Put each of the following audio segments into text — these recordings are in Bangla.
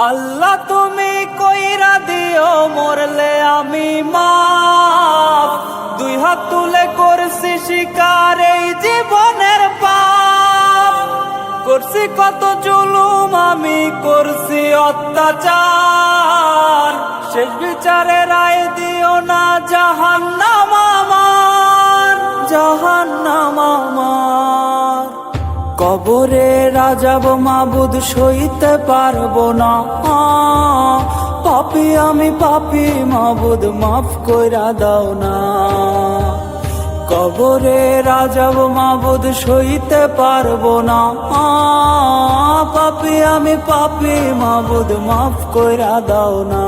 আল্লাহ তুমি কইরা দিও মরলে আমি মাফ, দুই হাত তুলে করছি স্বীকার এই জীবনের পাপ। করছি কত জুলুম আমি করছি অত্যাচার, শেষ বিচারে রায় দিও না জাহান্নাম আমার, জাহান্নাম আমার। কবরে রাজাব মাবুদ সইতে পারবো না, পাপী আমি পাপী মাবুদ মাফ কইরা দাও না। কবরে রাজাব মাবুদ সইতে পারবো না, পাপী আমি পাপী মাবুদ মাফ কইরা দাও না।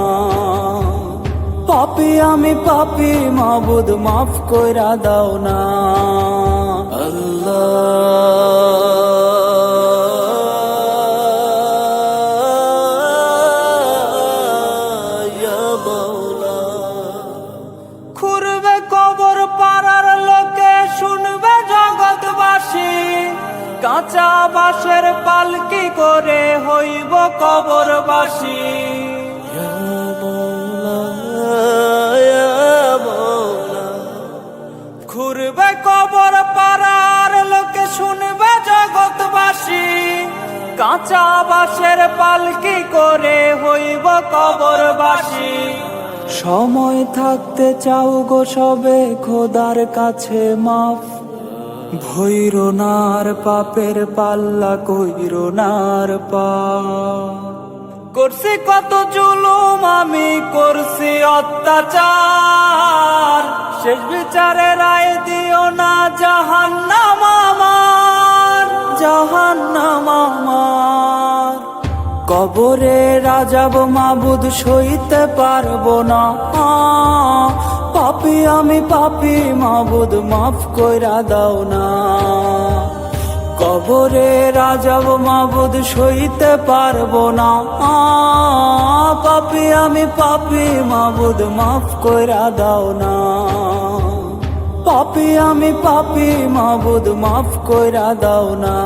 পাপী আমি পাপী মাবুদ মাফ কইরা দাও না। খুঁড়বে কবর পাড়ার লোকে শুনবে জগৎবাসী, কাঁচা বাঁশের পালকি করে হইব কবরবাসী। খুঁড়বে কবর পাড়ার লোকে শুনবে জগৎবাসী, কাঁচা বাঁশের পালকি করে হইব কবরবাসী। সময় থাকতে চাও গো সবে খোদার কাছে মাফ, ভৈরো নার পাপের পাল্লা কইরো নার পাপ। করছি কত জুলুম আমি করছি অত্যাচার, শেষ বিচারে রায় দিও না জাহান্নাম আমার, জাহান্নাম আমার। কবরে রাজাব মাবুদ সইতে পারবো না, পাপী আমি পাপী মাবুদ মাফ কইরা দাও না। কবরে রাজাব মাবুদ সইতে পারবো না, পাপী আমি পাপী মাবুদ মাফ কইরা দাও না। পাপী আমি পাপী মাবুদ মাফ কইরা দাও না।